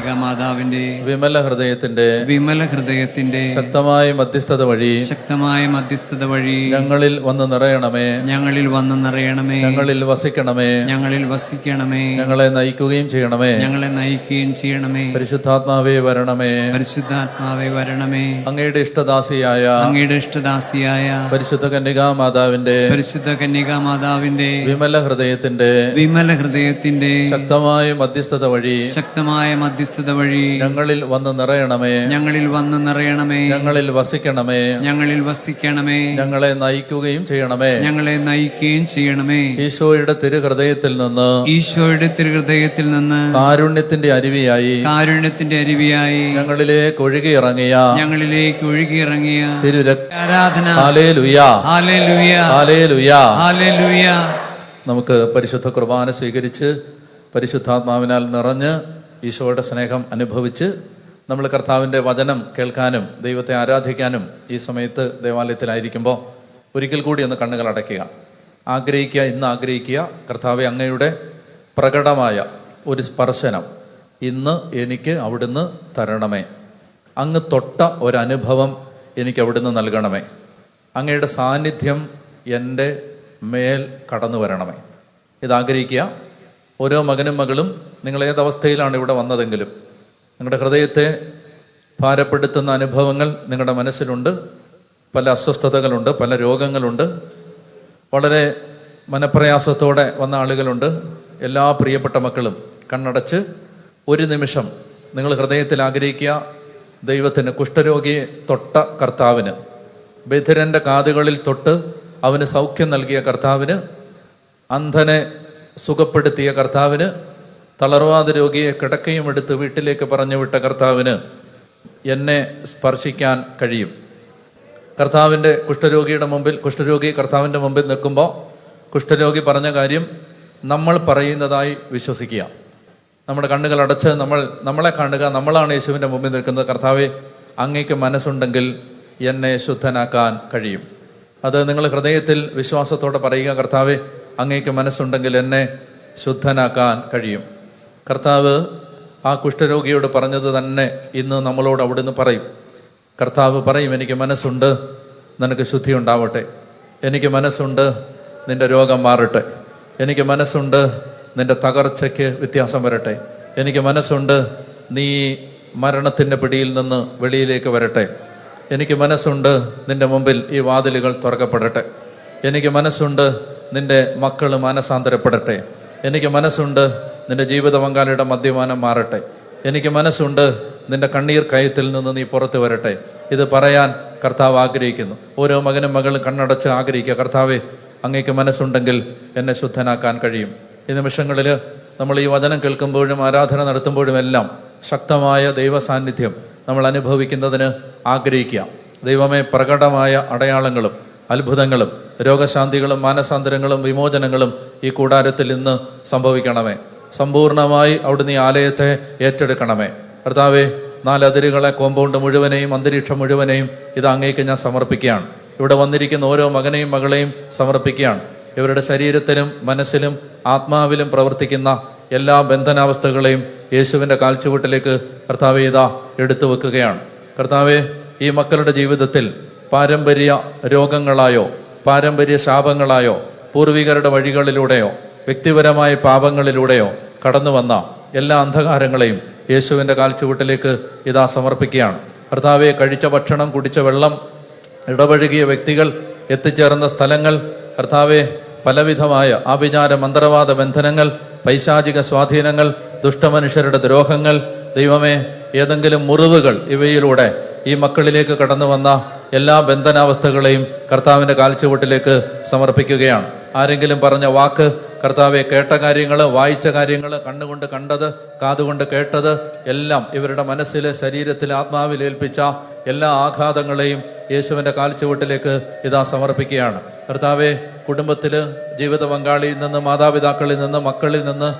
കന്യകാമാതാവിന്റെ വിമല ഹൃദയത്തിന്റെ ശക്തമായ മധ്യസ്ഥത വഴി ഞങ്ങളിൽ വന്ന് നിറയണമേ. ഞങ്ങളിൽ വസിക്കണമേ. ഞങ്ങളെ നയിക്കുകയും ചെയ്യണമേ. പരിശുദ്ധാത്മാവേ വരണമേ. അങ്ങയുടെ ഇഷ്ടദാസിയായ പരിശുദ്ധ കന്യകാമാതാവിന്റെ വിമല ഹൃദയത്തിന്റെ ശക്തമായ മധ്യസ്ഥത വഴി ഞങ്ങളിൽ വന്ന് നിറയണമേ. ഞങ്ങളിൽ വസിക്കണമേ. ഞങ്ങളെ നയിക്കുകയും ചെയ്യണമേ. ഈശോയുടെ തിരുഹൃദയത്തിൽ നിന്ന് കാരുണ്യത്തിന്റെ അരുവിയായി ഞങ്ങളിലേക്ക് ഒഴുകിയിറങ്ങിയ ആരാധന. നമുക്ക് പരിശുദ്ധ കുർബാന സ്വീകരിച്ച് പരിശുദ്ധാത്മാവിനാൽ നിറഞ്ഞ് ഈശോയുടെ സ്നേഹം അനുഭവിച്ച് നമ്മൾ കർത്താവിൻ്റെ വചനം കേൾക്കാനും ദൈവത്തെ ആരാധിക്കാനും ഈ സമയത്ത് ദേവാലയത്തിലായിരിക്കുമ്പോൾ ഒരിക്കൽ കൂടി ഒന്ന് കണ്ണുകൾ അടയ്ക്കുക. ഇന്ന് ആഗ്രഹിക്കുക, കർത്താവെ, അങ്ങയുടെ പ്രകടമായ ഒരു സ്പർശനം ഇന്ന് എനിക്ക് അവിടുന്ന് തരണമേ. അങ്ങ് തൊട്ട ഒരനുഭവം എനിക്ക് അവിടുന്ന് നൽകണമേ. അങ്ങയുടെ സാന്നിധ്യം എൻ്റെ മേൽ കടന്നു വരണമേ. ഇതാഗ്രഹിക്കുക. ഓരോ മകനും മകളും നിങ്ങൾ ഏതവസ്ഥയിലാണ് ഇവിടെ വന്നതെങ്കിലും നിങ്ങളുടെ ഹൃദയത്തെ ഭാരപ്പെടുത്തുന്ന അനുഭവങ്ങൾ നിങ്ങളുടെ മനസ്സിലുണ്ട്. പല അസ്വസ്ഥതകളുണ്ട്, പല രോഗങ്ങളുണ്ട്, വളരെ മനപ്രയാസത്തോടെ വന്ന ആളുകളുണ്ട്. എല്ലാ പ്രിയപ്പെട്ട മക്കളും കണ്ണടച്ച് ഒരു നിമിഷം നിങ്ങൾ ഹൃദയത്തിൽ ആഗ്രഹിക്കുക, ദൈവത്തിന്, കുഷ്ഠരോഗിയെ തൊട്ട കർത്താവിന്, ബധിരൻ്റെ കാതുകളിൽ തൊട്ട് അവന് സൗഖ്യം നൽകിയ കർത്താവിന്, അന്ധനെ സുഖപ്പെടുത്തിയ കർത്താവിന്, തളർവാദ രോഗിയെ കിടക്കയും എടുത്ത് വീട്ടിലേക്ക് പറഞ്ഞു വിട്ട കർത്താവിന് എന്നെ സ്പർശിക്കാൻ കഴിയും. കർത്താവിൻ്റെ കുഷ്ഠരോഗി കർത്താവിൻ്റെ മുമ്പിൽ നിൽക്കുമ്പോൾ കുഷ്ഠരോഗി പറഞ്ഞ കാര്യം നമ്മൾ പറയുന്നതായി വിശ്വസിക്കുക. നമ്മുടെ കണ്ണുകൾ അടച്ച് നമ്മളെ കാണുക. നമ്മളാണ് യേശുവിൻ്റെ മുമ്പിൽ നിൽക്കുന്നത്. കർത്താവെ, അങ്ങേക്ക് മനസ്സുണ്ടെങ്കിൽ എന്നെ ശുദ്ധനാക്കാൻ കഴിയും. അത് നിങ്ങൾ ഹൃദയത്തിൽ വിശ്വാസത്തോടെ പറയുക. കർത്താവെ, അങ്ങേക്ക് മനസ്സുണ്ടെങ്കിൽ എന്നെ ശുദ്ധനാക്കാൻ കഴിയും. കർത്താവ് ആ കുഷ്ഠരോഗിയോട് പറഞ്ഞത് തന്നെ ഇന്ന് നമ്മളോട് അവിടുന്ന് പറയും. കർത്താവ് പറയും, എനിക്ക് മനസ്സുണ്ട്, നിനക്ക് ശുദ്ധി ഉണ്ടാവട്ടെ. എനിക്ക് മനസ്സുണ്ട്, നിന്റെ രോഗം മാറട്ടെ. എനിക്ക് മനസ്സുണ്ട്, നിന്റെ തകർച്ചയ്ക്ക് വ്യത്യാസം വരട്ടെ. എനിക്ക് മനസ്സുണ്ട്, നീ മരണത്തിൻ്റെ പിടിയിൽ നിന്ന് വെളിയിലേക്ക് വരട്ടെ. എനിക്ക് മനസ്സുണ്ട്, നിന്റെ മുമ്പിൽ ഈ വാതിലുകൾ തുറക്കപ്പെടട്ടെ. എനിക്ക് മനസ്സുണ്ട്, നിന്റെ മക്കൾ മാനസാന്തരപ്പെടട്ടെ. എനിക്ക് മനസ്സുണ്ട്, നിന്റെ ജീവിത പങ്കാളിയുടെ മദ്യപാനം മാറട്ടെ. എനിക്ക് മനസ്സുണ്ട്, നിന്റെ കണ്ണീർ കയത്തിൽ നിന്ന് നീ പുറത്തു വരട്ടെ. ഇത് പറയാൻ കർത്താവ് ആഗ്രഹിക്കുന്നു. ഓരോ മകനും മകളും കണ്ണടച്ച് ആഗ്രഹിക്കുക, കർത്താവെ, അങ്ങേക്ക് മനസ്സുണ്ടെങ്കിൽ എന്നെ ശുദ്ധനാക്കാൻ കഴിയും. ഈ നിമിഷങ്ങളിൽ നമ്മൾ ഈ വചനം കേൾക്കുമ്പോഴും ആരാധന നടത്തുമ്പോഴും എല്ലാം ശക്തമായ ദൈവ സാന്നിധ്യം നമ്മൾ അനുഭവിക്കുന്നതിന് ആഗ്രഹിക്കുക. ദൈവമേ, പ്രകടമായ അടയാളങ്ങളും അത്ഭുതങ്ങളും രോഗശാന്തികളും മാനസാന്തരങ്ങളും വിമോചനങ്ങളും ഈ കൂടാരത്തിൽ ഇന്ന് സംഭവിക്കണമേ. സമ്പൂർണമായി അവിടുന്ന് ഈ ആലയത്തെ ഏറ്റെടുക്കണമേ. കർത്താവെ, 4 അതിരുകളെ, കോമ്പൗണ്ട് മുഴുവനെയും അന്തരീക്ഷം മുഴുവനെയും ഇത് അങ്ങേക്ക് ഞാൻ സമർപ്പിക്കുകയാണ്. ഇവിടെ വന്നിരിക്കുന്ന ഓരോ മകനെയും മകളെയും സമർപ്പിക്കുകയാണ്. ഇവരുടെ ശരീരത്തിലും മനസ്സിലും ആത്മാവിലും പ്രവർത്തിക്കുന്ന എല്ലാ ബന്ധനാവസ്ഥകളെയും യേശുവിൻ്റെ കാൽച്ചുവട്ടിലേക്ക് കർത്താവെ ഇതാ എടുത്തു വെക്കുകയാണ്. കർത്താവെ, ഈ മക്കളുടെ ജീവിതത്തിൽ പാരമ്പര്യ രോഗങ്ങളായോ പാരമ്പര്യ ശാപങ്ങളായോ പൂർവികരുടെ വഴികളിലൂടെയോ വ്യക്തിപരമായ പാപങ്ങളിലൂടെയോ കടന്നു വന്ന എല്ലാ അന്ധകാരങ്ങളെയും യേശുവിൻ്റെ കാൽച്ചുവട്ടിലേക്ക് ഇതാ സമർപ്പിക്കുകയാണ്. കർത്താവെ, കഴിച്ച ഭക്ഷണം, കുടിച്ച വെള്ളം, ഇടപഴകിയ വ്യക്തികൾ, എത്തിച്ചേർന്ന സ്ഥലങ്ങൾ, കർത്താവെ, പലവിധമായ ആഭിചാര മന്ത്രവാദ ബന്ധനങ്ങൾ, പൈശാചിക സ്വാധീനങ്ങൾ, ദുഷ്ടമനുഷ്യരുടെ ദ്രോഹങ്ങൾ, ദൈവമേ, ഏതെങ്കിലും മുറിവുകൾ, ഇവയിലൂടെ ഈ മക്കളിലേക്ക് കടന്നു വന്ന എല്ലാ ബന്ധനാവസ്ഥകളെയും കർത്താവിൻ്റെ കാൽച്ചുവട്ടിലേക്ക് സമർപ്പിക്കുകയാണ്. ആരെങ്കിലും പറഞ്ഞ വാക്ക്, കർത്താവെ, കേട്ട കാര്യങ്ങൾ, വായിച്ച കാര്യങ്ങൾ, കണ്ണുകൊണ്ട് കണ്ടത്, കാതുകൊണ്ട് കേട്ടത് എല്ലാം ഇവരുടെ മനസ്സിൽ, ശരീരത്തിൽ, ആത്മാവിൽ ഏൽപ്പിച്ച എല്ലാ ആഘാതങ്ങളെയും യേശുവിൻ്റെ കാൽച്ചുവട്ടിലേക്ക് ഇതാ സമർപ്പിക്കുകയാണ്. കർത്താവെ, കുടുംബത്തിൽ, ജീവിത പങ്കാളിയിൽ നിന്ന്, മാതാപിതാക്കളിൽ നിന്ന്, മക്കളിൽ നിന്ന്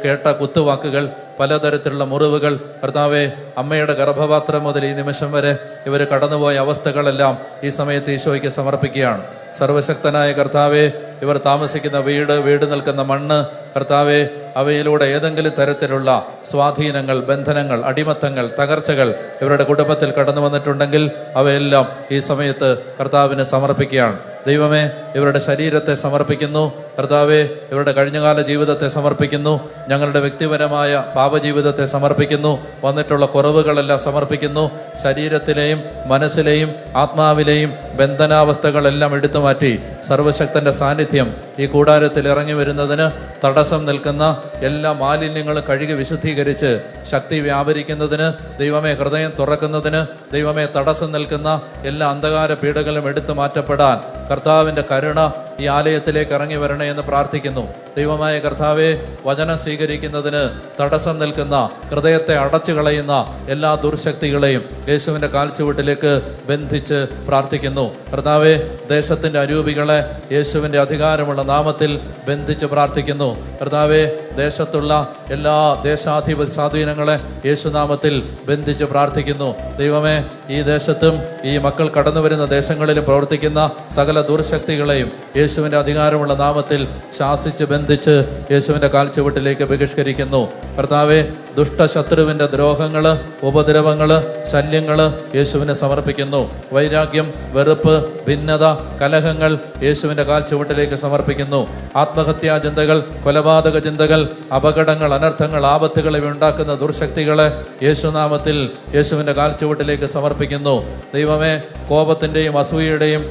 കേട്ട കുത്തുവാക്കുകൾ, പലതരത്തിലുള്ള മുറിവുകൾ, കർത്താവെ, അമ്മയുടെ ഗർഭപാത്രം മുതൽ ഈ നിമിഷം വരെ ഇവർ കടന്നുപോയ അവസ്ഥകളെല്ലാം ഈ സമയത്ത് ഈശോയ്ക്ക് സമർപ്പിക്കുകയാണ്. സർവശക്തനായ കർത്താവെ, ഇവർ താമസിക്കുന്ന വീട് നിൽക്കുന്ന മണ്ണ്, കർത്താവെ, അവയിലൂടെ ഏതെങ്കിലും തരത്തിലുള്ള സ്വാധീനങ്ങൾ, ബന്ധനങ്ങൾ, അടിമത്തങ്ങൾ, തകർച്ചകൾ ഇവരുടെ കുടുംബത്തിൽ കടന്നു വന്നിട്ടുണ്ടെങ്കിൽ അവയെല്ലാം ഈ സമയത്ത് കർത്താവിന് സമർപ്പിക്കുകയാണ്. ദൈവമേ, ഇവരുടെ ശരീരത്തെ സമർപ്പിക്കുന്നു. കർത്താവേ, ഇവരുടെ കഴിഞ്ഞകാല ജീവിതത്തെ സമർപ്പിക്കുന്നു. ഞങ്ങളുടെ വ്യക്തിപരമായ പാപജീവിതത്തെ സമർപ്പിക്കുന്നു. വന്നിട്ടുള്ള കുറവുകളെല്ലാം സമർപ്പിക്കുന്നു. ശരീരത്തിലെയും മനസ്സിലെയും ആത്മാവിലെയും ബന്ധനാവസ്ഥകളെല്ലാം എടുത്തു മാറ്റി സർവശക്തന്റെ സാന്നിധ്യം ഈ കൂടാരത്തിൽ ഇറങ്ങി വരുന്നതിന് തടസ്സം നിൽക്കുന്ന എല്ലാ മാലിന്യങ്ങളും കഴുകി വിശുദ്ധീകരിച്ച് ശക്തി വ്യാപരിക്കുന്നതിന്, ദൈവമേ ഹൃദയം തുറക്കുന്നതിന്, ദൈവമേ തടസ്സം നിൽക്കുന്ന എല്ലാ അന്ധകാര പീഡകളും എടുത്തു മാറ്റപ്പെടാൻ കർത്താവിൻ്റെ കരുണ ഈ ആലയത്തിലേക്ക് ഇറങ്ങി വരണേ എന്ന് പ്രാർത്ഥിക്കുന്നു. ദൈവമായ കർത്താവെ, വചനം സ്വീകരിക്കുന്നതിന് തടസ്സം നിൽക്കുന്ന, ഹൃദയത്തെ അടച്ചു കളയുന്ന എല്ലാ ദുർശക്തികളെയും യേശുവിൻ്റെ കാൽച്ചുവട്ടിലേക്ക് ബന്ധിച്ച് പ്രാർത്ഥിക്കുന്നു. കർത്താവെ, ദേശത്തിൻ്റെ അരൂപികളെ യേശുവിൻ്റെ അധികാരമുള്ള നാമത്തിൽ ബന്ധിച്ച് പ്രാർത്ഥിക്കുന്നു. കർത്താവെ, ദേശത്തുള്ള എല്ലാ ദേശാധിപതി സ്വാധീനങ്ങളെ യേശുനാമത്തിൽ ബന്ധിച്ച് പ്രാർത്ഥിക്കുന്നു. ദൈവമേ, ഈ ദേശത്തും ഈ മക്കൾ കടന്നു വരുന്ന ദേശങ്ങളിലും പ്രവർത്തിക്കുന്ന സകല ദുർശക്തികളെയും യേശുവിൻ്റെ അധികാരമുള്ള നാമത്തിൽ ശാസിച്ച് ബന്ധിച്ച് യേശുവിൻ്റെ കാൽച്ചുവട്ടിലേക്ക് ബഹിഷ്കരിക്കുന്നു. കർത്താവെ, ദുഷ്ടശത്രുവിൻ്റെ ദ്രോഹങ്ങള്, ഉപദ്രവങ്ങള്, ശല്യങ്ങള് യേശുവിനെ സമർപ്പിക്കുന്നു. വൈരാഗ്യം, വെറുപ്പ്, ഭിന്നത, കലഹങ്ങൾ യേശുവിൻ്റെ കാൽച്ചുവട്ടിലേക്ക് സമർപ്പിക്കുന്നു. ആത്മഹത്യാ ചിന്തകൾ, കൊലപാതക ചിന്തകൾ, അപകടങ്ങൾ, അനർത്ഥങ്ങൾ, ആപത്തുകൾ ഇവ ഉണ്ടാക്കുന്ന ദുർശക്തികളെ യേശുനാമത്തിൽ യേശുവിൻ്റെ കാൽച്ചുവട്ടിലേക്ക് സമർപ്പിക്കുന്നു. ദൈവമേ, കോപത്തിൻ്റെയും അസൂയയുടെയും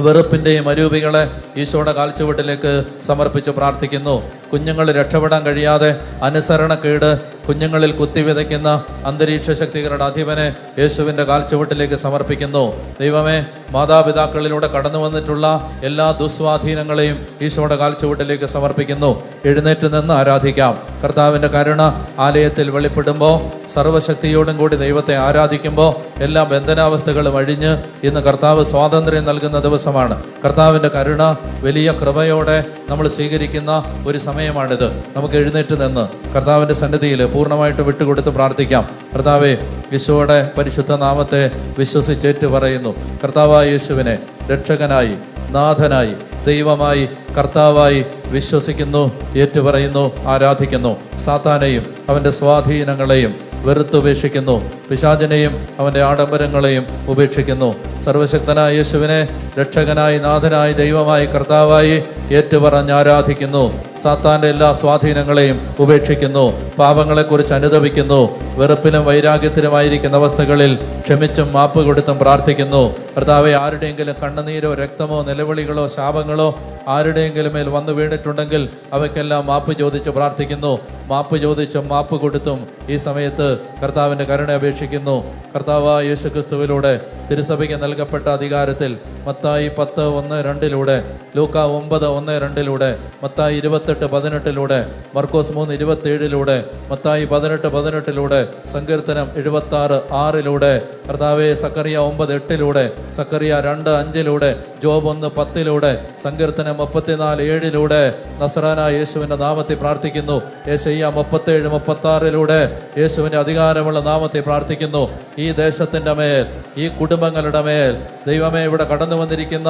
വെറുപ്പിൻ്റെയും അരൂപികളെ ഈശോയുടെ കാൽച്ചുവട്ടിലേക്ക് സമർപ്പിച്ച് പ്രാർത്ഥിക്കുന്നു. കുഞ്ഞുങ്ങൾ രക്ഷപ്പെടാൻ കഴിയാതെ അനുസരണക്കേട് കുഞ്ഞുങ്ങളിൽ കുത്തിവിതയ്ക്കുന്ന അന്തരീക്ഷ ശക്തികളുടെ അധിപനെ യേശുവിൻ്റെ കാൽച്ചുവട്ടിലേക്ക് സമർപ്പിക്കുന്നു. ദൈവമേ, മാതാപിതാക്കളിലൂടെ കടന്നു വന്നിട്ടുള്ള എല്ലാ ദുസ്വാധീനങ്ങളെയും ഈശോയുടെ കാൽച്ചുവട്ടിലേക്ക് സമർപ്പിക്കുന്നു. എഴുന്നേറ്റ് നിന്ന് ആരാധിക്കാം. കർത്താവിൻ്റെ കരുണ ആലയത്തിൽ വെളിപ്പെടുമ്പോൾ, സർവശക്തിയോടും കൂടി ദൈവത്തെ ആരാധിക്കുമ്പോൾ എല്ലാ ബന്ധനാവസ്ഥകളും അഴിഞ്ഞ് ഇന്ന് കർത്താവ് സ്വാതന്ത്ര്യം നൽകുന്ന ദിവസമാണ്. കർത്താവിൻ്റെ കരുണ വലിയ കൃപയോടെ നമ്മൾ സ്വീകരിക്കുന്ന ഒരു സമയമാണിത്. നമുക്ക് എഴുന്നേറ്റ് നിന്ന് കർത്താവിൻ്റെ സന്നിധിയിൽ പൂർണ്ണമായിട്ട് വിട്ടുകൊടുത്ത് പ്രാർത്ഥിക്കാം. കർത്താവെ, യേശുവയുടെ പരിശുദ്ധ നാമത്തെ വിശ്വസിച്ചേറ്റു പറയുന്നു. കർത്താവായ യേശുവിനെ രക്ഷകനായി, നാഥനായി, ദൈവമായി, കർത്താവായി വിശ്വസിക്കുന്നു, ഏറ്റുപറയുന്നു, ആരാധിക്കുന്നു. സാത്താനെയും അവൻ്റെ സ്വാധീനങ്ങളെയും വെറുത്തുപേക്ഷിക്കുന്നു. പിശാചിനെയും അവൻ്റെ ആഡംബരങ്ങളെയും ഉപേക്ഷിക്കുന്നു. സർവശക്തനായ യേശുവിനെ രക്ഷകനായി, നാഥനായി, ദൈവമായി, കർത്താവായി ഏറ്റുപറഞ്ഞ് ആരാധിക്കുന്നു. സാത്താൻ്റെ എല്ലാ സ്വാധീനങ്ങളെയും ഉപേക്ഷിക്കുന്നു. പാപങ്ങളെക്കുറിച്ച് അനുതപിക്കുന്നു. വെറുപ്പിലും വൈരാഗ്യത്തിലുമായിരിക്കുന്ന അവസ്ഥകളിൽ ക്ഷമിച്ചും മാപ്പ് കൊടുത്തും പ്രാർത്ഥിക്കുന്നു. കർത്താവെ, ആരുടെയെങ്കിലും കണ്ണുനീരോ രക്തമോ നിലവിളികളോ ശാപങ്ങളോ ആരുടെയെങ്കിലും മേൽ വന്നു വീണിട്ടുണ്ടെങ്കിൽ അവയ്ക്കെല്ലാം മാപ്പ് ചോദിച്ച് പ്രാർത്ഥിക്കുന്നു. മാപ്പ് ചോദിച്ചും മാപ്പ് കൊടുത്തും ഈ സമയത്ത് കർത്താവിൻ്റെ കരുണ അപേക്ഷിക്കുന്നു. കർത്താവായ യേശുക്രിസ്തുവിലൂടെ തിരുസഭയ്ക്ക് നൽകപ്പെട്ട അധികാരത്തിൽ മത്തായി 10:1-2 ലൂക്ക 9:1-2 മത്തായി 28:18 മർക്കോസ് 3:27 മത്തായി 18:18 സങ്കീർത്തനം 76:6 കർത്താവെ, സക്കറിയ 9:8 സക്കറിയ 2:5 ജോബ് 1:10 സങ്കീർത്തനം 34:7 നസ്രാനായ യേശുവിൻ്റെ നാമത്തിൽ പ്രാർത്ഥിക്കുന്നു. യേശയ്യ 37:36 യേശുവിൻ്റെ അധികാരമുള്ള നാമത്തിൽ പ്രാർത്ഥിക്കുന്നു. ഈ ദേശത്തിൻ്റെ മേൽ, ഈ കുടുംബങ്ങളുടെ മേൽ, ദൈവമേ, ഇവിടെ കടന്നു വന്നിരിക്കുന്ന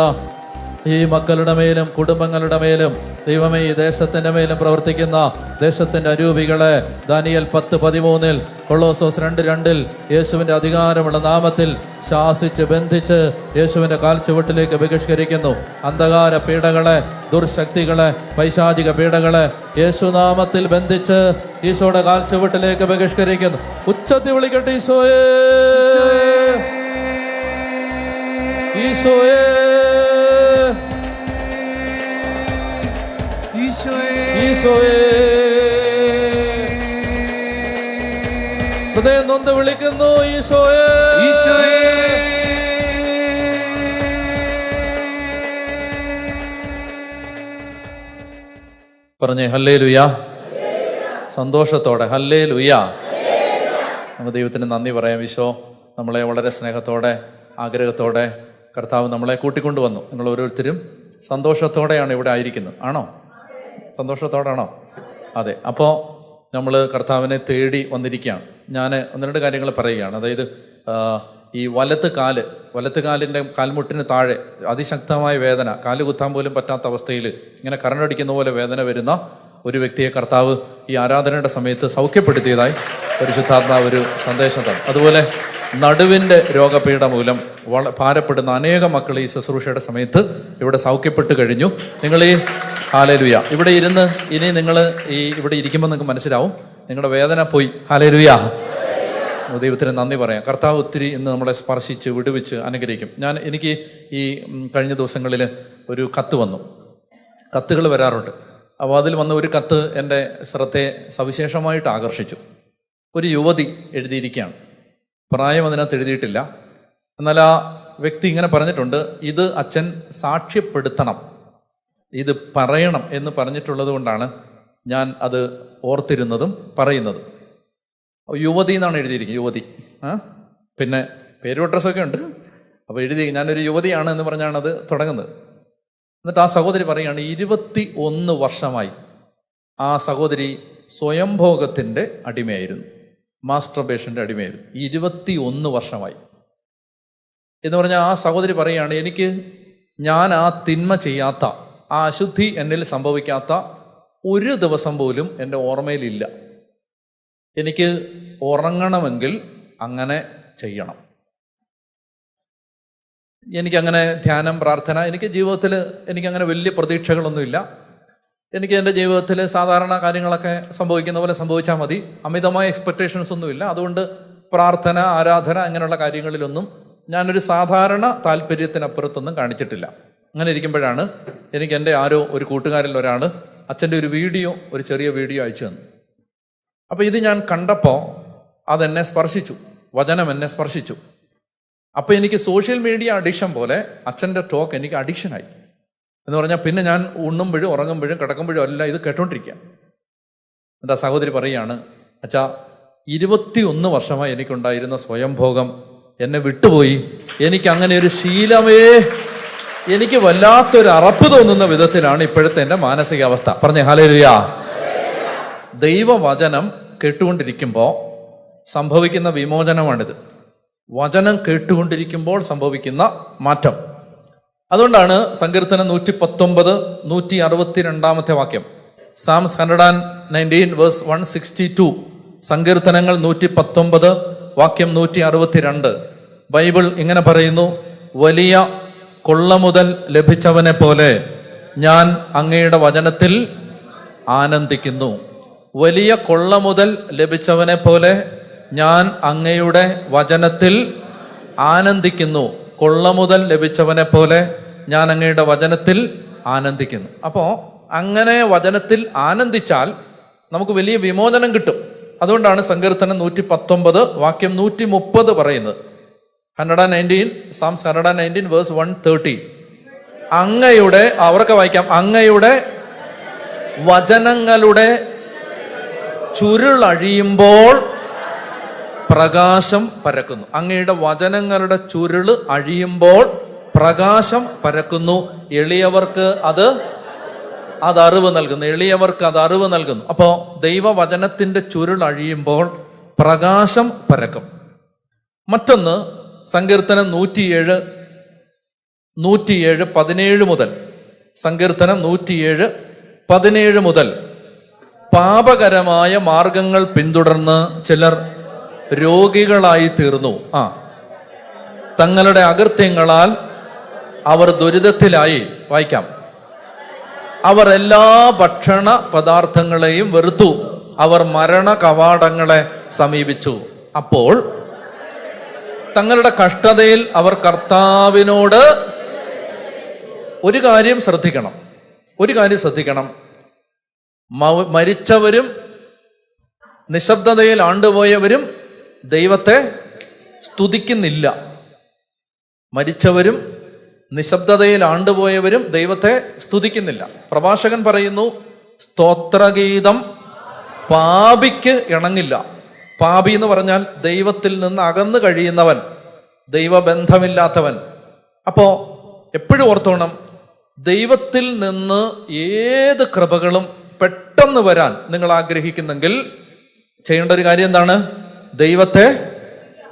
ഈ മക്കളുടെ മേലും കുടുംബങ്ങളുടെ മേലും, ദൈവമേ, ഈ ദേശത്തിൻ്റെ മേലും പ്രവർത്തിക്കുന്ന ദേശത്തിൻ്റെ അരൂപികളെ ദാനിയേൽ 10:13 കൊളോസോസ് 2:2 യേശുവിൻ്റെ അധികാരമുള്ള നാമത്തിൽ ശാസിച്ച് ബന്ധിച്ച് യേശുവിൻ്റെ കാൽച്ചുവട്ടിലേക്ക് ബഹിഷ്കരിക്കുന്നു. അന്ധകാര പീഡകളെ, ദുർശക്തികളെ, പൈശാചിക പീഡകളെ യേശുനാമത്തിൽ ബന്ധിച്ച് ഈശോയുടെ കാൽച്ചുവട്ടിലേക്ക് ബഹിഷ്കരിക്കുന്നു. ഉച്ചത്തിൽ വിളിക്കട്ടെ, ഈശോയേ, ഈശോയേ, ഈശോയേ. ഹൃദയം നൊന്ത് വിളിക്കുന്നു, ഈശോയേ, ഈശോയേ. പറഞ്ഞേ ഹല്ലേലൂയ. സന്തോഷത്തോടെ ഹല്ലേലൂയ. നമുക്ക് ദൈവത്തിന് നന്ദി പറയാം. ഈശോ നമ്മളെ വളരെ സ്നേഹത്തോടെ, ആഗ്രഹത്തോടെ കർത്താവ് നമ്മളെ കൂട്ടിക്കൊണ്ടുവന്നു. നിങ്ങൾ ഓരോരുത്തരും സന്തോഷത്തോടെയാണ് ഇവിടെ ആയിരിക്കുന്നത്. ആണോ? സന്തോഷത്തോടാണോ? അതെ. അപ്പോൾ നമ്മൾ കർത്താവിനെ തേടി വന്നിരിക്കുകയാണ്. ഞാൻ 1-2 കാര്യങ്ങൾ പറയുകയാണ്. അതായത് ഈ വലത്ത് കാലിൻ്റെ കാൽമുട്ടിന് താഴെ അതിശക്തമായ വേദന, കാല് കുത്താൻ പോലും പറ്റാത്ത അവസ്ഥയിൽ ഇങ്ങനെ കറണ്ടടിക്കുന്ന പോലെ വേദന വരുന്ന ഒരു വ്യക്തിയെ കർത്താവ് ഈ ആരാധനയുടെ സമയത്ത് സൗഖ്യപ്പെടുത്തിയതായി പരിശുദ്ധാത്മാവ് ഒരു സന്ദേശം തന്നു. അതുപോലെ നടുവിൻ്റെ രോഗപീഠ മൂലം ഭാരപ്പെടുന്ന അനേകം മക്കൾ ഈ ശുശ്രൂഷയുടെ സമയത്ത് ഇവിടെ സൗഖ്യപ്പെട്ട് കഴിഞ്ഞു. നിങ്ങൾ ഈ ഹല്ലേലൂയ ഇവിടെ ഇരുന്ന് ഇനി നിങ്ങൾ ഇവിടെ ഇരിക്കുമ്പോൾ നിങ്ങൾക്ക് മനസ്സിലാവും നിങ്ങളുടെ വേദന പോയി. ഹല്ലേലൂയ. ദൈവത്തിന് നന്ദി പറയാം. കർത്താവ് ഒത്തിരി ഇന്ന് നമ്മളെ സ്പർശിച്ച് വിടുവിച്ച് അനുഗ്രഹിക്കും. എനിക്ക് ഈ കഴിഞ്ഞ ദിവസങ്ങളിൽ ഒരു കത്ത് വന്നു. കത്തുകൾ വരാറുണ്ട്. അപ്പോൾ അതിൽ വന്ന ഒരു കത്ത് എൻ്റെ ശ്രദ്ധയെ സവിശേഷമായിട്ട് ആകർഷിച്ചു. ഒരു യുവതി എഴുതിയിരിക്കുകയാണ്. പ്രായം അതിനകത്ത് എഴുതിയിട്ടില്ല. എന്നാൽ ആ വ്യക്തി ഇങ്ങനെ പറഞ്ഞിട്ടുണ്ട്, ഇത് അച്ഛൻ സാക്ഷ്യപ്പെടുത്തണം, ഇത് പറയണം എന്ന് പറഞ്ഞിട്ടുള്ളത് കൊണ്ടാണ് ഞാൻ അത് ഓർത്തിരുന്നതും പറയുന്നതും. യുവതി എന്നാണ് എഴുതിയിരിക്കുന്നത്. യുവതി. പിന്നെ പേരും അഡ്രസ്സൊക്കെ ഉണ്ട്. അപ്പോൾ ഞാനൊരു യുവതിയാണ് എന്ന് പറഞ്ഞാണ് അത് തുടങ്ങുന്നത്. എന്നിട്ട് ആ സഹോദരി പറയുകയാണ്, 21 വർഷമായി ആ സഹോദരി സ്വയംഭോഗത്തിൻ്റെ അടിമയായിരുന്നു, മാസ്റ്റർബേഷൻ്റെ അടിമയായിരുന്നു. 21 വർഷമായി എന്ന് പറഞ്ഞാൽ ആ സഹോദരി പറയുകയാണ്, ഞാൻ ആ തിന്മ ചെയ്യാത്ത, ആ അശുദ്ധി എന്നിൽ സംഭവിക്കാത്ത ഒരു ദിവസം പോലും എൻ്റെ ഓർമ്മയിലില്ല. എനിക്ക് ഉറങ്ങണമെങ്കിൽ അങ്ങനെ ചെയ്യണം. എനിക്കങ്ങനെ ധ്യാനം, പ്രാർത്ഥന, എനിക്ക് ജീവിതത്തിൽ എനിക്കങ്ങനെ വലിയ പ്രതീക്ഷകളൊന്നുമില്ല. എനിക്ക് എൻ്റെ ജീവിതത്തിൽ സാധാരണ കാര്യങ്ങളൊക്കെ സംഭവിക്കുന്ന പോലെ സംഭവിച്ചാൽ മതി. അമിതമായ എക്സ്പെക്റ്റേഷൻസ് ഒന്നുമില്ല. അതുകൊണ്ട് പ്രാർത്ഥന, ആരാധന അങ്ങനെയുള്ള കാര്യങ്ങളിലൊന്നും ഞാനൊരു സാധാരണ താല്പര്യത്തിനപ്പുറത്തൊന്നും കാണിച്ചിട്ടില്ല. അങ്ങനെ ഇരിക്കുമ്പോഴാണ് എനിക്ക് എൻ്റെ ഒരു കൂട്ടുകാരിൽ ഒരാൾ അച്ഛൻ്റെ ഒരു ചെറിയ വീഡിയോ അയച്ചു തന്നു. അപ്പോൾ ഇത് ഞാൻ കണ്ടപ്പോൾ അതെന്നെ സ്പർശിച്ചു, വചനം എന്നെ സ്പർശിച്ചു. അപ്പോൾ എനിക്ക് സോഷ്യൽ മീഡിയ അഡിക്ഷൻ പോലെ അച്ഛൻ്റെ ടോക്ക് എനിക്ക് അഡിക്ഷനായി എന്ന് പറഞ്ഞാൽ പിന്നെ ഞാൻ ഉണ്ണുമ്പോഴും ഉറങ്ങുമ്പോഴും കിടക്കുമ്പോഴും എല്ലാം ഇത് കേട്ടോണ്ടിരിക്കുക. എന്നിട്ട് ആ സഹോദരി പറയുകയാണ്, അച്ഛാ 21 വർഷമായി എനിക്കുണ്ടായിരുന്ന സ്വയംഭോഗം എന്നെ വിട്ടുപോയി. എനിക്ക് അങ്ങനെ ഒരു ശീലമേ, എനിക്ക് വല്ലാത്തൊരു അറപ്പ് തോന്നുന്ന വിധത്തിലാണ് ഇപ്പോഴത്തെ എൻ്റെ മാനസികാവസ്ഥ. പറഞ്ഞേ ഹല്ലേലൂയ. ദൈവവചനം കേട്ടുകൊണ്ടിരിക്കുമ്പോൾ സംഭവിക്കുന്ന വിമോചനമാണിത്. വചനം കേട്ടുകൊണ്ടിരിക്കുമ്പോൾ സംഭവിക്കുന്ന മാറ്റം. അതുകൊണ്ടാണ് സങ്കീർത്തനം 119, 162 വാക്യം, സാംസ് 119 വേഴ്സ് 162, സങ്കീർത്തനങ്ങൾ 119 വാക്യം 162. ബൈബിൾ ഇങ്ങനെ പറയുന്നു, വലിയ കൊള്ളമുതൽ ലഭിച്ചവനെ പോലെ ഞാൻ അങ്ങയുടെ വചനത്തിൽ ആനന്ദിക്കുന്നു. വലിയ കൊള്ളമുതൽ ലഭിച്ചവനെ പോലെ ഞാൻ അങ്ങയുടെ വചനത്തിൽ ആനന്ദിക്കുന്നു. കൊള്ളമുതൽ ലഭിച്ചവനെ പോലെ ഞാൻ അങ്ങയുടെ വചനത്തിൽ ആനന്ദിക്കുന്നു. അപ്പോൾ അങ്ങനെ വചനത്തിൽ ആനന്ദിച്ചാൽ നമുക്ക് വലിയ വിമോചനം കിട്ടും. അതുകൊണ്ടാണ് സങ്കീർത്തനം 119 വാക്യം 130 പറയുന്നത്. 119 സാംസ് 119 വേഴ്സ് 130, അങ്ങയുടെ, അവർക്ക് വായിക്കാം, അങ്ങയുടെ വചനങ്ങളുടെ ചുരുളഴിയുമ്പോൾ പ്രകാശം പരക്കുന്നു. അങ്ങയുടെ വചനങ്ങളുടെ ചുരുള് അഴിയുമ്പോൾ പ്രകാശം പരക്കുന്നു. എളിയവർക്ക് അത് അറിവ് നൽകുന്നു. എളിയവർക്ക് അത് അറിവ് നൽകുന്നു. അപ്പോൾ ദൈവവചനത്തിന്റെ ചുരുൾ അഴിയുമ്പോൾ പ്രകാശം പരക്കും. മറ്റൊന്ന് സങ്കീർത്തനം 107:17 മുതൽ, സങ്കീർത്തനം 107:17 മുതൽ, പാപകരമായ മാർഗങ്ങൾ പിന്തുടർന്ന് ചിലർ രോഗികളായി തീർന്നു. തങ്ങളുടെ അകൃത്യങ്ങളാൽ അവർ ദുരിതത്തിലായി. വായിക്കാം, അവർ എല്ലാ ഭക്ഷണ പദാർത്ഥങ്ങളെയും വെറുത്തു, അവർ മരണ കവാടങ്ങളെ സമീപിച്ചു. അപ്പോൾ തങ്ങളുടെ കഷ്ടതയിൽ അവർ കർത്താവിനോട് ഒരു കാര്യം ശ്രദ്ധിക്കണം. മരിച്ചവരും നിശബ്ദതയിൽ ആണ്ടുപോയവരും ദൈവത്തെ സ്തുതിക്കുന്നില്ല. മരിച്ചവരും നിശബ്ദതയിൽ ആണ്ടുപോയവരും ദൈവത്തെ സ്തുതിക്കുന്നില്ല. പ്രഭാഷകൻ പറയുന്നു, സ്തോത്രഗീതം പാപിക്ക് ഇണങ്ങില്ല. പാപി എന്ന് പറഞ്ഞാൽ ദൈവത്തിൽ നിന്ന് അകന്നു കഴിയുന്നവൻ, ദൈവബന്ധമില്ലാത്തവൻ. അപ്പോ എപ്പോഴും ഓർത്തോണം, ദൈവത്തിൽ നിന്ന് ഏത് കൃപകളും പെട്ടെന്ന് വരാൻ നിങ്ങൾ ആഗ്രഹിക്കുന്നെങ്കിൽ ചെയ്യേണ്ട ഒരു കാര്യം എന്താണ്? ദൈവത്തെ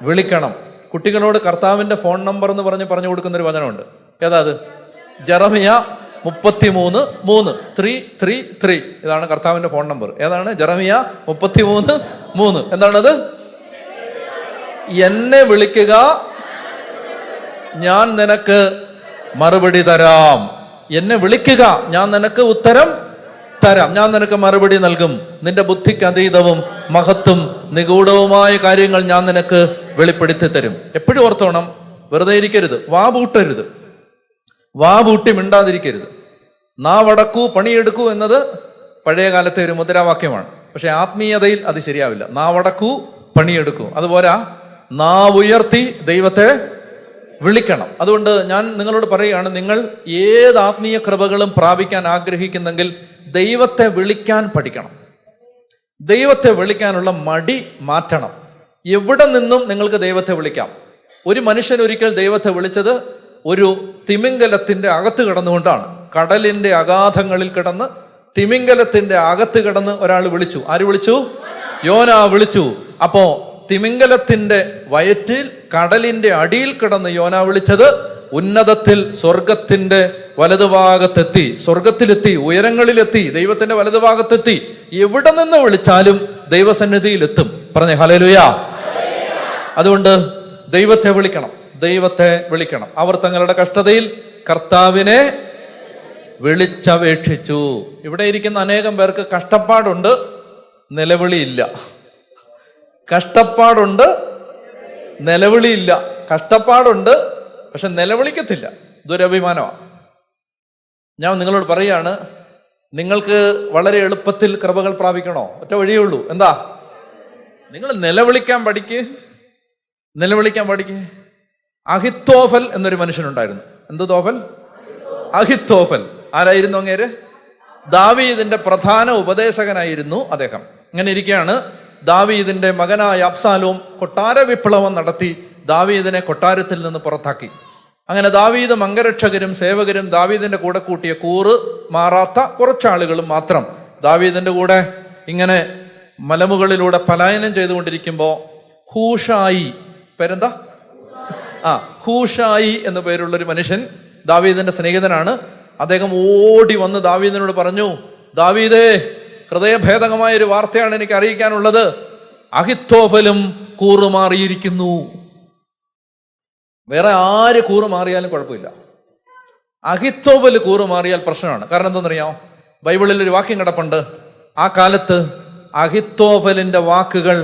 വിളിക്കണം. കുട്ടികളോട് കർത്താവിന്റെ ഫോൺ നമ്പർ എന്ന് പറഞ്ഞു കൊടുക്കുന്ന ഒരു വചനമുണ്ട്. ഏതാ അത്? ജെറമിയ 33:3 333. ഇതാണ് കർത്താവിന്റെ ഫോൺ നമ്പർ. ഏതാണ്? ജെറമിയ 33:3. എന്താണത്? എന്നെ വിളിക്കുക, ഞാൻ നിനക്ക് മറുപടി തരാം. എന്നെ വിളിക്കുക, ഞാൻ നിനക്ക് ഉത്തരം തരാം. ഞാൻ നിനക്ക് മറുപടി നൽകും. നിന്റെ ബുദ്ധിക്ക് അതീതവും മഹത്തും നിഗൂഢവുമായ കാര്യങ്ങൾ ഞാൻ നിനക്ക് വെളിപ്പെടുത്തി തരും. എപ്പോഴും ഓർത്തോണം, വെറുതെ ഇരിക്കരുത്, വാ പൂട്ടരുത്, വാ പൂട്ടി മിണ്ടാതിരിക്കരുത്. നാവടക്കൂ പണിയെടുക്കൂ എന്നത് പഴയ കാലത്തെ ഒരു മുദ്രാവാക്യമാണ്. പക്ഷെ ആത്മീയതയിൽ അത് ശരിയാവില്ല. നാവടക്കൂ പണിയെടുക്കൂ, അതുപോരാ, നാവുയർത്തി ദൈവത്തെ വിളിക്കണം. അതുകൊണ്ട് ഞാൻ നിങ്ങളോട് പറയുകയാണ്, നിങ്ങൾ ഏത് ആത്മീയ കൃപകളും പ്രാപിക്കാൻ ആഗ്രഹിക്കുന്നെങ്കിൽ ദൈവത്തെ വിളിക്കാൻ പഠിക്കണം. ദൈവത്തെ വിളിക്കാനുള്ള മടി മാറ്റണം. എവിടെ നിന്നും നിങ്ങൾക്ക് ദൈവത്തെ വിളിക്കാം. ഒരു മനുഷ്യൻ ഒരിക്കൽ ദൈവത്തെ വിളിച്ചത് ഒരു തിമിംഗലത്തിന്റെ അകത്ത് കിടന്നുകൊണ്ടാണ്. കടലിന്റെ അഗാധങ്ങളിൽ കിടന്ന് തിമിംഗലത്തിന്റെ അകത്ത് കിടന്ന് ഒരാൾ വിളിച്ചു. ആര് വിളിച്ചു? യോന വിളിച്ചു. അപ്പോ തിമിംഗലത്തിന്റെ വയറ്റിൽ കടലിന്റെ അടിയിൽ കിടന്ന് യോന വിളിച്ചത് ഉന്നതത്തിൽ സ്വർഗത്തിന്റെ വലതുഭാഗത്തെത്തി, സ്വർഗത്തിലെത്തി, ഉയരങ്ങളിലെത്തി, ദൈവത്തിന്റെ വലതുഭാഗത്തെത്തി. എവിടെ നിന്ന് വിളിച്ചാലും ദൈവസന്നിധിയിലെത്തും. പറഞ്ഞേ ഹല്ലേലൂയ. അതുകൊണ്ട് ദൈവത്തെ വിളിക്കണം, ദൈവത്തെ വിളിക്കണം. അവർ തങ്ങളുടെ കഷ്ടതയിൽ കർത്താവിനെ വിളിച്ചപേക്ഷിച്ചു. ഇവിടെ ഇരിക്കുന്ന അനേകം പേർക്ക് കഷ്ടപ്പാടുണ്ട്, നിലവിളിയില്ല. കഷ്ടപ്പാടുണ്ട്, നിലവിളിയില്ല. കഷ്ടപ്പാടുണ്ട്, പക്ഷെ നിലവിളിക്കത്തില്ല. ദുരഭിമാനമാണ്. ഞാൻ നിങ്ങളോട് പറയാണ്, നിങ്ങൾക്ക് വളരെ എളുപ്പത്തിൽ കൃപകൾ പ്രാപിക്കണോ? ഒറ്റ വഴിയേ ഉള്ളൂ. എന്താ? നിങ്ങൾ നിലവിളിക്കാൻ പഠിക്ക്, നിലവിളിക്കാൻ പഠിക്ക്. അഹിത്തോഫൽ എന്നൊരു മനുഷ്യനുണ്ടായിരുന്നു. എന്ത് തോഫൽ? അഹിത്തോഫൽ. ആരായിരുന്നു അങ്ങേര്? ദാവീദിന്റെ പ്രധാന ഉപദേശകനായിരുന്നു അദ്ദേഹം. അങ്ങനെ ഇരിക്കുകയാണ്, ദാവീദിന്റെ മകനായ അബ്സാലോം കൊട്ടാര വിപ്ലവം നടത്തി ദാവീദിനെ കൊട്ടാരത്തിൽ നിന്ന് പുറത്താക്കി. അങ്ങനെ ദാവീദും അംഗരക്ഷകരും സേവകരും ദാവീദിന്റെ കൂടെ കൂട്ടിയ കൂറ് മാറാത്ത കുറച്ചാളുകളും മാത്രം ദാവീദിന്റെ കൂടെ ഇങ്ങനെ മലമുകളിലൂടെ പലായനം ചെയ്തുകൊണ്ടിരിക്കുമ്പോ ഹൂഷായി, പേരെന്താ? ഹൂഷായി എന്ന പേരുള്ളൊരു മനുഷ്യൻ, ദാവീദിന്റെ സ്നേഹിതനാണ്. അദ്ദേഹം ഓടി വന്ന് ദാവീദിനോട് പറഞ്ഞു, ദാവീദേ, ഹൃദയഭേദകമായ ഒരു വാർത്തയാണ് എനിക്ക് അറിയിക്കാനുള്ളത്. അഹിത്തോഫലും കൂറുമാറിയിരിക്കുന്നു. വേറെ ആര് കൂറുമാറിയാലും കുഴപ്പമില്ല, അഹിത്തോഫൽ കൂറുമാറിയാൽ പ്രശ്നമാണ്. കാരണം എന്താണെന്നറിയാമോ? ബൈബിളിൽ ഒരു വാക്യം കിടപ്പുണ്ട്. ആ കാലത്ത് അഹിത്തോഫലിന്റെ വാക്കുകൾ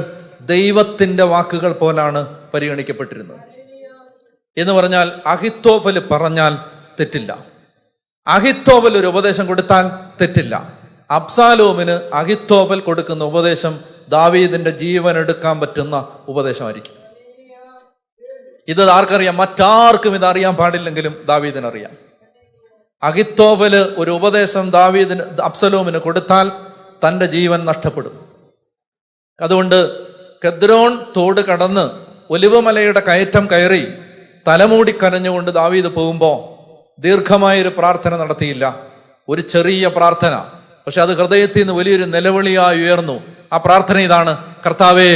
ദൈവത്തിന്റെ വാക്കുകൾ പോലാണ് പരിഗണിക്കപ്പെട്ടിരുന്നത്. എന്ന് പറഞ്ഞാൽ അഹിത്തോഫൽ പറഞ്ഞാൽ തെറ്റില്ല, അഹിത്തോഫൽ ഒരു ഉപദേശം കൊടുത്താൽ തെറ്റില്ല. അബ്സാലോമിന് അഹിത്തോഫൽ കൊടുക്കുന്ന ഉപദേശം ദാവീദിന്റെ ജീവൻ എടുക്കാൻ പറ്റുന്ന ഉപദേശമായിരിക്കും. ഇത് ആർക്കറിയാം? മറ്റാർക്കും ഇത് അറിയാൻ പാടില്ലെങ്കിലും ദാവീദിനറിയാം. അഹിത്തോഫല് ഒരു ഉപദേശം ദാവീദിന് അബ്സലോമിന് കൊടുത്താൽ തൻ്റെ ജീവൻ നഷ്ടപ്പെടും. അതുകൊണ്ട് കെദ്രോൺ തോട് കടന്ന് ഒലിവുമലയുടെ കയറ്റം കയറി തലമൂടി കരഞ്ഞുകൊണ്ട് ദാവീദ് പോകുമ്പോൾ ദീർഘമായൊരു പ്രാർത്ഥന നടത്തിയില്ല, ഒരു ചെറിയ പ്രാർത്ഥന. പക്ഷെ അത് ഹൃദയത്തിൽ നിന്ന് വലിയൊരു നിലവിളിയായി ഉയർന്നു. ആ പ്രാർത്ഥന ഇതാണ്: കർത്താവേ,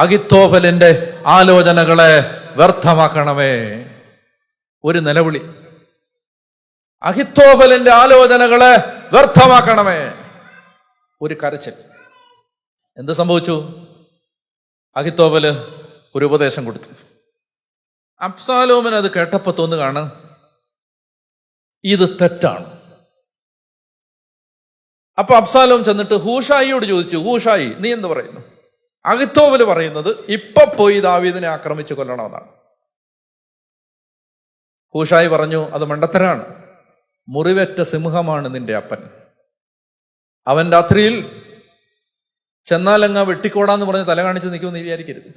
അഹിത്തോഫലിന്റെ ആലോചനകളെ വ്യർത്ഥമാക്കണമേ. ഒരു നിലവിളി, അഹിത്തോഫലിന്റെ ആലോചനകളെ വ്യർത്ഥമാക്കണമേ. ഒരു കരച്ചിൽ. എന്ത് സംഭവിച്ചു? അഹിത്തോഫല് ഒരു ഉപദേശം കൊടുത്തു. അബ്സാലോമിന് അത് കേട്ടപ്പോ തോന്നുകയാണ് ഇത് തെറ്റാണ്. അപ്പൊ അബ്സാലോം ചെന്നിട്ട് ഹൂഷായിയോട് ചോദിച്ചു, ഹൂഷായി, നീ എന്ത് പറയുന്നു? അഹിത്തോഫല് പറയുന്നത് ഇപ്പൊ പോയി ദാവീദിനെ ആക്രമിച്ചു കൊല്ലണമെന്നാണ്. ഹൂഷായി പറഞ്ഞു, അത് മണ്ടത്തരാണ്. മുറിവേറ്റ സിംഹമാണ് നിന്റെ അപ്പൻ. അവൻ രാത്രിയിൽ ചെന്നാലങ്ങ വെട്ടിക്കോടാന്ന് പറഞ്ഞ് തല കാണിച്ച് നിൽക്കുമെന്ന് നീ വിചാരിക്കരുത്.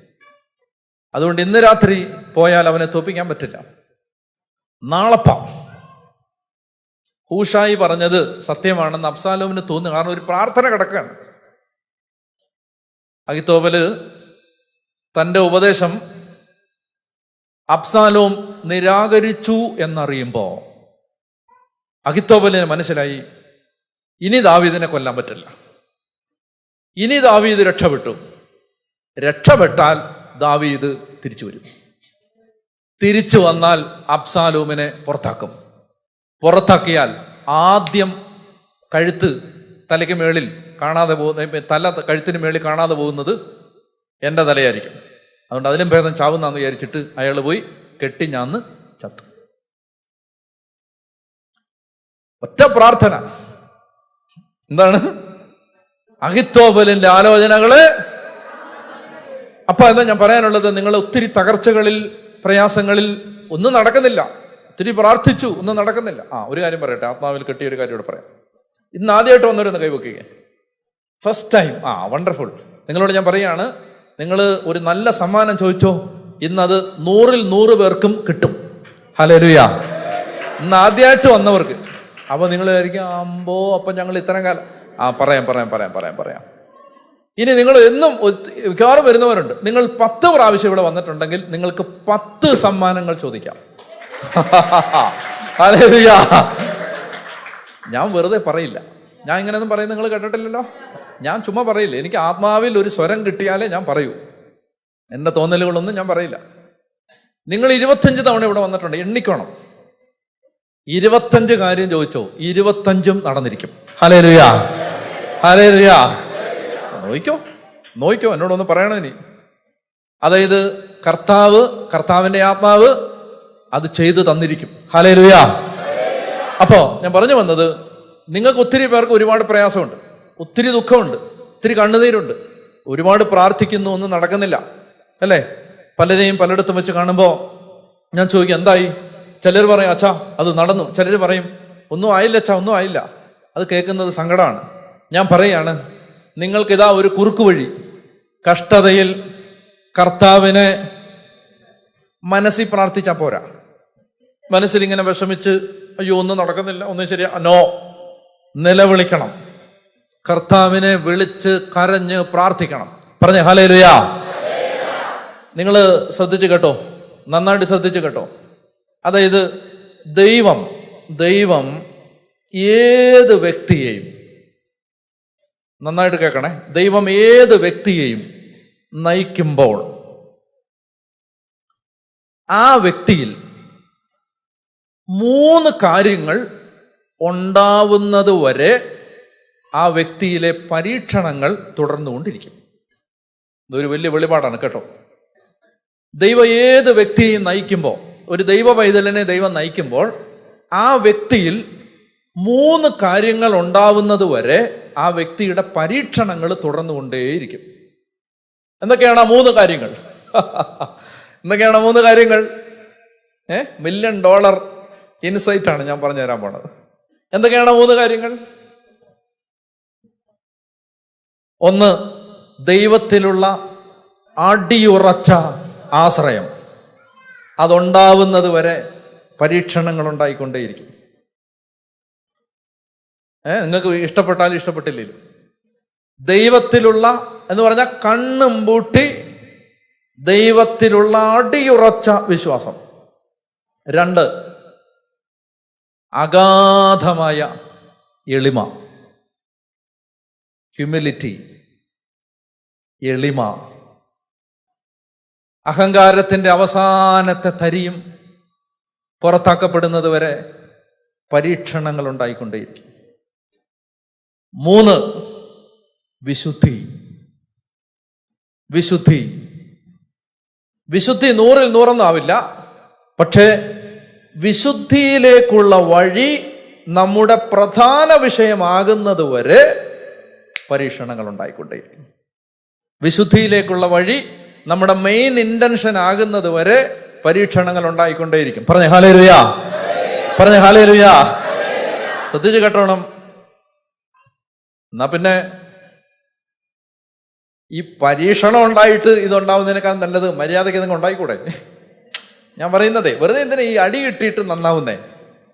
അതുകൊണ്ട് ഇന്ന് രാത്രി പോയാൽ അവനെ തോപ്പിക്കാൻ പറ്റില്ല. നാളെപ്പാ. ഹൂഷായി പറഞ്ഞത് സത്യമാണെന്ന് അബ്സാലോമിന് തോന്നുന്നു. കാരണം ഒരു പ്രാർത്ഥന കിടക്കുകയാണ്. അഹിത്തോഫല് തൻ്റെ ഉപദേശം അബ്സാലോം നിരാകരിച്ചു എന്നറിയുമ്പോ അഹിത്തോഫലിന് മനസ്സിലായി, ഇനി ദാവീദിനെ കൊല്ലാൻ പറ്റില്ല. ഇനി ദാവീദ് രക്ഷപ്പെട്ടു. രക്ഷപ്പെട്ടാൽ ദാവീദ് തിരിച്ചു വരും. തിരിച്ചു വന്നാൽ അബ്സാലോമിനെ പുറത്താക്കും. പുറത്താക്കിയാൽ ആദ്യം കഴുത്ത് തലയ്ക്ക് മേളിൽ കാണാതെ പോകുന്ന തല കഴുത്തിന് മേളിൽ കാണാതെ പോകുന്നത് എൻ്റെ തലയായിരിക്കും. അതുകൊണ്ട് അതിലും ഭേദം ചാവുന്നാന്ന് വിചാരിച്ചിട്ട് അയാൾ പോയി കെട്ടി ഞാന്ന് ചത്തു. ഒറ്റ പ്രാർത്ഥന. എന്താണ്? അഹിത്തോഫലിന്റെ ആലോചനകള്. അപ്പൊ എന്താ ഞാൻ പറയാനുള്ളത്? നിങ്ങൾ ഒത്തിരി തകർച്ചകളിൽ, പ്രയാസങ്ങളിൽ ഒന്നും നടക്കുന്നില്ല. ഒത്തിരി പ്രാർത്ഥിച്ചു, ഒന്നും നടക്കുന്നില്ല. ഒരു കാര്യം പറയട്ടെ, ആത്മാവിൽ കെട്ടിയ ഒരു കാര്യം ഇവിടെ പറയാം. ഇന്ന് ആദ്യമായിട്ട് വന്നവരൊന്ന് കൈവയ്ക്കുക. First time. വണ്ടർഫുൾ. നിങ്ങളോട് ഞാൻ പറയാണ്, നിങ്ങൾ ഒരു നല്ല സമ്മാനം ചോദിച്ചോ, ഇന്നത് 100-ൽ 100 പേർക്കും കിട്ടും. ഹല്ലേലൂയ. ഇന്ന് ആദ്യമായിട്ട് വന്നവർക്ക്. അപ്പൊ നിങ്ങൾ വിചാരിക്കും, അമ്പോ അപ്പൊ ഞങ്ങൾ ഇത്രയും കാലം പറയാം. ഇനി നിങ്ങൾ എന്നും മിക്കവാറും വരുന്നവരുണ്ട്. നിങ്ങൾ 10 പ്രാവശ്യം ഇവിടെ വന്നിട്ടുണ്ടെങ്കിൽ നിങ്ങൾക്ക് 10 സമ്മാനങ്ങൾ ചോദിക്കാം. ഹല്ലേലൂയ. ഞാൻ വെറുതെ പറയില്ല. ഞാൻ ഇങ്ങനെയൊന്നും പറയുന്നത് നിങ്ങൾ കേട്ടിട്ടില്ലല്ലോ. ഞാൻ ചുമ്മാ പറയില്ല. എനിക്ക് ആത്മാവിൽ ഒരു സ്വരം കിട്ടിയാലേ ഞാൻ പറയൂ. എൻ്റെ തോന്നലുകളൊന്നും ഞാൻ പറയില്ല. നിങ്ങൾ 25 തവണ ഇവിടെ വന്നിട്ടുണ്ട്, എണ്ണിക്കോണം. 25 കാര്യം ചോദിച്ചോ, 25ഉം നടന്നിരിക്കും. Hallelujah, hallelujah. നോയിക്കോ എന്നോടൊന്ന് പറയണം ഇനി. അതായത് കർത്താവിന്റെ ആത്മാവ് അത് ചെയ്തു തന്നിരിക്കും. ഹല്ലേലൂയ. അപ്പോ ഞാൻ പറഞ്ഞു വന്നത്, നിങ്ങൾക്ക് ഒത്തിരി പേർക്ക് ഒരുപാട് പ്രയാസമുണ്ട്, ഒത്തിരി ദുഃഖമുണ്ട്, ഒത്തിരി കണ്ണുനീരുണ്ട്, ഒരുപാട് പ്രാർത്ഥിക്കുന്നു, ഒന്നും നടക്കുന്നില്ല അല്ലേ? പലരെയും പലയിടത്തും വെച്ച് കാണുമ്പോൾ ഞാൻ ചോദിക്കും, എന്തായി? ചിലർ പറയും, അച്ഛാ അത് നടന്നു. ചിലർ പറയും, ഒന്നും ആയില്ല അച്ഛാ, ഒന്നും ആയില്ല. അത് കേൾക്കുന്നത് സങ്കടമാണ്. ഞാൻ പറയാണ്, നിങ്ങൾക്കിതാ ഒരു കുറുക്കു വഴി. കഷ്ടതയിൽ കർത്താവിനെ മനസ്സിൽ പ്രാർത്ഥിച്ചാൽ പോരാ. മനസ്സിൽ ഇങ്ങനെ വിഷമിച്ച്, അയ്യോ ഒന്നും നടക്കുന്നില്ല, ഒന്നും ശരിയാ, നോ. നിലവിളിക്കണം. കർത്താവിനെ വിളിച്ച് കരഞ്ഞ് പ്രാർത്ഥിക്കണം. പറഞ്ഞേ ഹല്ലേലൂയ. നിങ്ങൾ ശ്രദ്ധിച്ചു കേട്ടോ, നന്നായിട്ട് ശ്രദ്ധിച്ചു കേട്ടോ. അതായത് ദൈവം ഏത് വ്യക്തിയെയും, നന്നായിട്ട് കേൾക്കണേ, ദൈവം ഏത് വ്യക്തിയെയും നയിക്കുമ്പോൾ ആ വ്യക്തിയിൽ 3 കാര്യങ്ങൾ ഉണ്ടാവുന്നത് വരെ ആ വ്യക്തിയിലെ പരീക്ഷണങ്ങൾ തുടർന്നുകൊണ്ടിരിക്കും. ഇതൊരു വലിയ വെളിപാടാണ് കേട്ടോ. ദൈവം ഏത് വ്യക്തിയെയും നയിക്കുമ്പോൾ, ഒരു ദൈവ പൈതലിനെ ദൈവം നയിക്കുമ്പോൾ ആ വ്യക്തിയിൽ 3 കാര്യങ്ങൾ ഉണ്ടാവുന്നത് വരെ ആ വ്യക്തിയുടെ പരീക്ഷണങ്ങൾ തുടർന്നുകൊണ്ടേയിരിക്കും. എന്തൊക്കെയാണ് ആ 3 കാര്യങ്ങൾ? എന്തൊക്കെയാണ് 3 കാര്യങ്ങൾ? $1 മില്യൺ ഇൻസൈറ്റ് ആണ് ഞാൻ പറഞ്ഞു തരാൻ പോണത്. എന്തൊക്കെയാണ് 3 കാര്യങ്ങൾ? 1, ദൈവത്തിലുള്ള അടിയുറച്ച ആശ്രയം. അതുണ്ടാവുന്നത് വരെ പരീക്ഷണങ്ങൾ ഉണ്ടായിക്കൊണ്ടേയിരിക്കും. നിങ്ങൾക്ക് ഇഷ്ടപ്പെട്ടാലും ഇഷ്ടപ്പെട്ടില്ലേലും ദൈവത്തിലുള്ള എന്ന് പറഞ്ഞാൽ കണ്ണും പൂട്ടി ദൈവത്തിലുള്ള അടിയുറച്ച വിശ്വാസം. 2, അഗാധമായ എളിമ, ഹ്യൂമിലിറ്റി, എളിമ. അഹങ്കാരത്തിന്റെ അവസാനത്തെ തരിയും പുറത്താക്കപ്പെടുന്നത് വരെ പരീക്ഷണങ്ങൾ ഉണ്ടായിക്കൊണ്ടേയിരിക്കും. 3, വിശുദ്ധി. 100-ൽ 100 ആവില്ല, പക്ഷേ വിശുദ്ധിയിലേക്കുള്ള വഴി നമ്മുടെ പ്രധാന വിഷയമാകുന്നത് വരെ പരീക്ഷണങ്ങൾ ഉണ്ടായിക്കൊണ്ടേയിരിക്കും. വിശുദ്ധിയിലേക്കുള്ള വഴി നമ്മുടെ മെയിൻ ഇന്റൻഷൻ ആകുന്നത് വരെ പരീക്ഷണങ്ങൾ ഉണ്ടായിക്കൊണ്ടേയിരിക്കും. പറഞ്ഞേ ഹല്ലേലൂയ, പറഞ്ഞേ ഹല്ലേലൂയ. ശ്രദ്ധിച്ചു കേട്ടോണം. എന്നാ പിന്നെ ഈ പരീക്ഷണം ഉണ്ടായിട്ട് ഇതുണ്ടാവുന്നതിനേക്കാൾ നല്ലത് മര്യാദയ്ക്ക് നിങ്ങൾ ഉണ്ടായിക്കൂടെ? ഞാൻ പറയുന്നതേ, വെറുതെ എന്തിനാ ഈ അടി കിട്ടിയിട്ട് നന്നാവുന്നേ?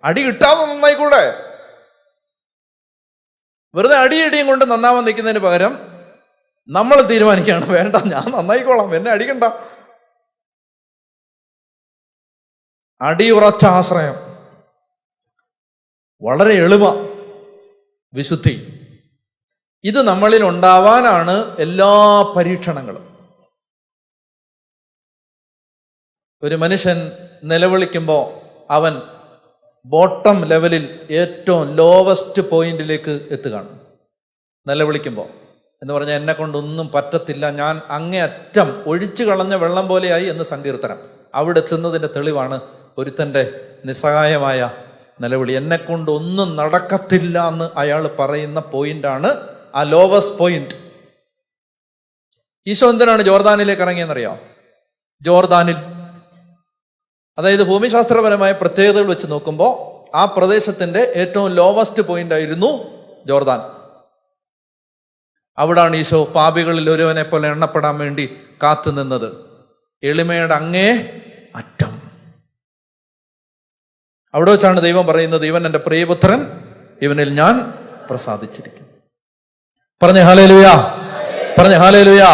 അടി കിട്ടാതെ നന്നായിക്കൂടെ? വെറുതെ അടിയടിയും കൊണ്ട് നന്നാവാൻ നിൽക്കുന്നതിന് പകരം നമ്മൾ തീരുമാനിക്കുകയാണ്, വേണ്ട ഞാൻ നന്നായിക്കോളാം, എന്നെ അടിക്കണ്ട. അടിയുറച്ച ആശ്രയം, വളരെ എളിമ, വിശുദ്ധി. ഇത് നമ്മളിൽ ഉണ്ടാവാനാണ് എല്ലാ പരീക്ഷണങ്ങളും. ഒരു മനുഷ്യൻ നിലവിളിക്കുമ്പോൾ അവൻ ബോട്ടം ലെവലിൽ ഏറ്റവും ലോവസ്റ്റ് പോയിന്റിലേക്ക് എത്തുകയാണ് നിലവിളിക്കുമ്പോൾ. എന്ന് പറഞ്ഞാൽ എന്നെ കൊണ്ടൊന്നും പറ്റത്തില്ല, ഞാൻ അങ്ങേയറ്റം ഒഴിച്ചു കളഞ്ഞ വെള്ളം പോലെയായി എന്ന് സങ്കീർത്തനം. അവിടെ എത്തുന്നതിൻ്റെ തെളിവാണ് ഒരുത്തൻ്റെ നിസ്സഹായമായ നിലവിളി. എന്നെ കൊണ്ടൊന്നും നടക്കത്തില്ല എന്ന് അയാൾ പറയുന്ന പോയിന്റാണ് ആ ലോവസ്റ്റ് പോയിന്റ്. ഈശോ എന്തിനാണ് ജോർദാനിലേക്ക് ഇറങ്ങിയെന്നറിയാം? ജോർദാനിൽ, അതായത് ഭൂമിശാസ്ത്രപരമായ പ്രത്യേകതകൾ വെച്ച് നോക്കുമ്പോൾ ആ പ്രദേശത്തിന്റെ ഏറ്റവും ലോവസ്റ്റ് പോയിന്റ് ആയിരുന്നു ജോർദാൻ. അവിടാണ് ഈശോ പാപികളിൽ ഒരുവനെ പോലെ എണ്ണപ്പെടാൻ വേണ്ടി കാത്തു നിന്നത്. എളിമയുടെ അങ്ങേ അറ്റം. അവിടെ വെച്ചാണ് ദൈവം പറയുന്നത്, ഇവൻ എൻ്റെ പ്രിയപുത്രൻ, ഇവനിൽ ഞാൻ പ്രസാദിച്ചിരിക്കുന്നു. പറഞ്ഞേ ഹല്ലേലൂയാ, പറഞ്ഞേ ഹല്ലേലൂയാ.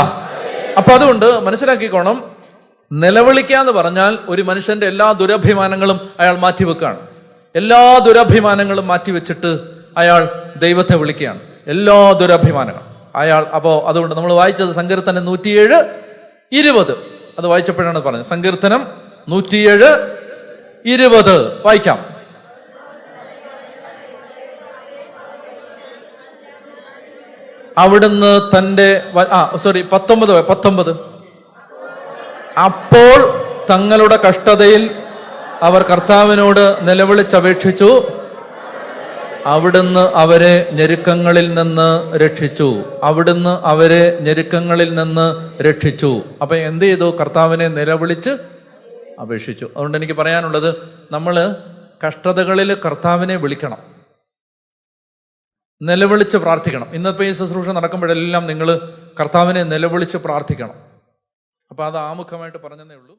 അപ്പൊ അതുകൊണ്ട് മനസ്സിലാക്കിക്കോണം, നിലവിളിക്കാന്ന് പറഞ്ഞാൽ ഒരു മനുഷ്യന്റെ എല്ലാ ദുരഭിമാനങ്ങളും അയാൾ മാറ്റിവെക്കുകയാണ്. എല്ലാ ദുരഭിമാനങ്ങളും മാറ്റിവെച്ചിട്ട് അയാൾ ദൈവത്തെ വിളിക്കുകയാണ്. എല്ലാ ദുരഭിമാനങ്ങളും അയാൾ. അപ്പോൾ അതുകൊണ്ട് നമ്മൾ വായിച്ചത് സങ്കീർത്തനം 107:20. അത് വായിച്ചപ്പോഴാണ് പറഞ്ഞത്. സങ്കീർത്തനം 107:20 വായിക്കാം. അവിടുന്ന് തൻ്റെ 19. അപ്പോൾ തങ്ങളുടെ കഷ്ടതയിൽ അവർ കർത്താവിനോട് നിലവിളിച്ചപേക്ഷിച്ചു, അവിടുന്ന് അവരെ ഞെരുക്കങ്ങളിൽ നിന്ന് രക്ഷിച്ചു. അവിടുന്ന് അവരെ ഞെരുക്കങ്ങളിൽ നിന്ന് രക്ഷിച്ചു. അപ്പൊ എന്ത് ചെയ്തു? കർത്താവിനെ നിലവിളിച്ച് അപേക്ഷിച്ചു. അതുകൊണ്ട് എനിക്ക് പറയാനുള്ളത്, നമ്മൾ കഷ്ടതകളിൽ കർത്താവിനെ വിളിക്കണം, നിലവിളിച്ച് പ്രാർത്ഥിക്കണം. ഇന്നത്തെ ഈ ശുശ്രൂഷ നടക്കുമ്പോഴെല്ലാം നിങ്ങൾ കർത്താവിനെ നിലവിളിച്ച് പ്രാർത്ഥിക്കണം. അപ്പൊ അത് ആമുഖമായിട്ട് പറഞ്ഞതേ ഉള്ളൂ.